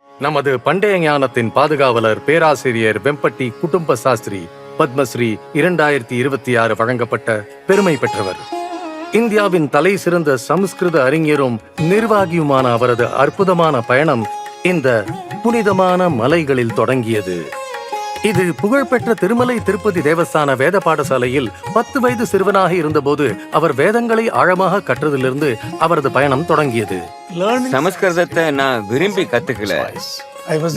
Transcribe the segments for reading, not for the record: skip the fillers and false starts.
நமது பண்டைய ஞானத்தின் பாதுகாவலர் பேராசிரியர் வெம்பட்டி குடும்ப சாஸ்திரி பத்மஸ்ரீ 2026 வழங்கப்பட்ட பெருமை பெற்றவர். இந்தியாவின் தலை சிறந்த சமஸ்கிருத அறிஞரும் நிர்வாகியுமான அவரது அற்புதமான பயணம் இந்த புனிதமான மலைகளில் தொடங்கியது. இது புகழ்பெற்ற திருமலை திருப்பதி தேவஸ்தான வேத பாடசாலையில் 10 வயது சிறுவனாக இருந்தபோது அவர் வேதங்களை ஆழமாக கற்றதிலிருந்து அவரது பயணம் தொடங்கியது. சமஸ்கிருதத்தை நான் விரும்பி கத்துக்கல.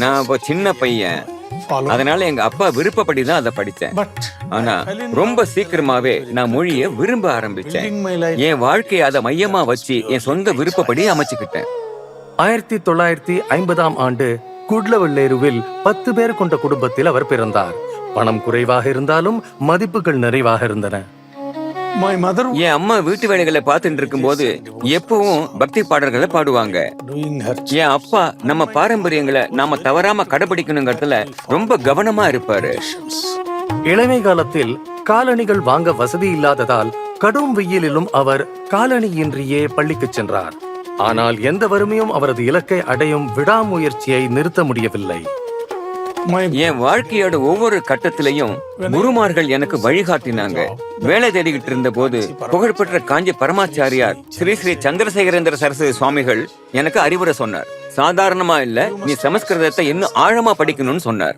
நான் இப்போ சின்ன பையன், அதனால எங்க அப்பா விருப்பப்படிதான் அதை படித்தேன். ஆனா ரொம்ப சீக்கிரமாவே நான் மொழியை விரும்ப ஆரம்பிச்சேன். என் வாழ்க்கையை அதை மையமா வச்சு என் சொந்த விருப்பப்படி அமைச்சுக்கிட்டேன். 1950ஆம் ஆண்டு குட்லவெள்ளேருவில் 10 பேர் கொண்ட குடும்பத்தில் அவர் பிறந்தார். பணம் குறைவாக இருந்தாலும் மதிப்புகள் நிறைவாக இருந்தன. என் அம்மா வீட்டு வேலைகளை பார்த்துட்டு இருக்கும் போது எப்பவும் பக்தி பாடல்களை பாடுவாங்க. என் அப்பா நம்ம பாரம்பரியங்களை நாம தவறாம கடைபிடிக்கணுங்கிறதுல ரொம்ப கவனமா இருப்பாரு. இளமை காலத்தில் காலணிகள் வாங்க வசதி இல்லாததால் கடும் வெயிலிலும் அவர் காலணியின்றியே பள்ளிக்கு சென்றார். ஆனால் எந்த வறுமையும் அவரது இலக்கை அடையும் விடாமுயற்சியை நிறுத்த முடியவில்லை. என் வாழ்க்கையோட ஒவ்வொரு கட்டத்திலையும் குருமார்கள் எனக்கு வழிகாட்டினாங்க. வேலை தேடிக்கிட்டு இருந்த போது புகழ்பெற்ற காஞ்சி பரமாச்சாரியார் ஸ்ரீ ஸ்ரீ சந்திரசேகரேந்திர சரஸ்வதி சுவாமிகள் எனக்கு அறிவுரை சொன்னார். சாதாரணமா இல்ல, நீ சமஸ்கிருதத்தை இன்னும் ஆழமா படிக்கணும்னு சொன்னார்.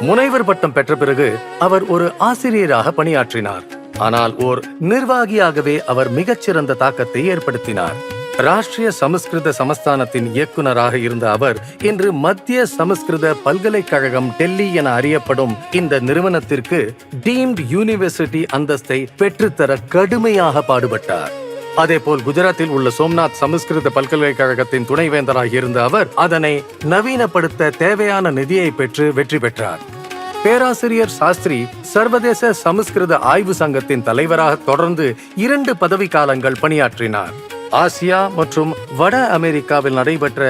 முனைவர் பட்டம் பெற்ற பிறகு அவர் ஒரு ஆசிரியராக பணியாற்றினார். ஆனால் ஓர் நிர்வாகியாகவே அவர் மிகச்சிறந்த தாக்கத்தை ஏற்படுத்தினார். ராஷ்டிரிய சமஸ்கிருத சமஸ்தானத்தின் இயக்குநராக இருந்த அவர் இன்று மத்திய சமஸ்கிருத பல்கலைக்கழகம் டெல்லி என அறியப்படும் இந்த நிறுவனத்திற்கு டீம்ட் யூனிவர்சிட்டி அந்தஸ்தை பெற்றுத்தர கடுமையாக பாடுபட்டார். அதேபோல் குஜராத்தில் உள்ள சோம்நாத் சமஸ்கிருத பல்கலைக்கழகத்தின் துணைவேந்தராக இருந்த அவர் அதனை நவீனப்படுத்த தேவையான நிதியை பெற்று வெற்றி பெற்றார். பேராசிரியர் சாஸ்திரி சர்வதேச சமஸ்கிருத ஆய்வு சங்கத்தின் தலைவராக தொடர்ந்து 2 பதவி காலங்கள் பணியாற்றினார். ஆசியா மற்றும் வட அமெரிக்காவில் நடைபெற்ற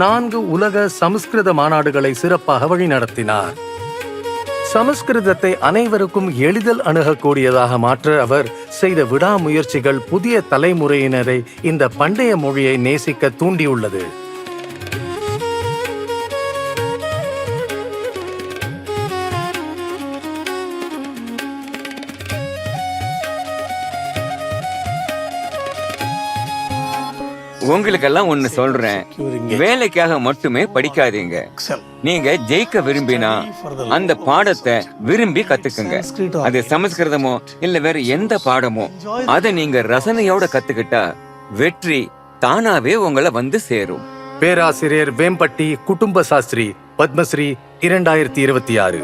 4 உலக சமஸ்கிருத மாநாடுகளை சிறப்பாக வழிநடத்தினார். சமஸ்கிருதத்தை அனைவருக்கும் எளிதில் அணுகக்கூடியதாக மாற்ற அவர் செய்த விடாமுயற்சிகள் புதிய தலைமுறையினரை இந்த பண்டைய மொழியை நேசிக்க தூண்டியுள்ளது. உங்களுக்கெல்லாம் ஒண்ணு சொல்றேன், வேலைக்காக மட்டுமே படிக்காதீங்க. நீங்க ஜெயிக்க விரும்பினா அந்த பாடத்தை விரும்பி கத்துக்குங்க. அது சமஸ்கிருதமோ இல்ல வேற எந்த பாடமோ அதை நீங்க ரசனையோட கத்துக்கிட்டா வெற்றி தானாவே உங்களை வந்து சேரும். பேராசிரியர் வேம்பட்டி குடும்ப சாஸ்திரி பத்மஸ்ரீ 2026.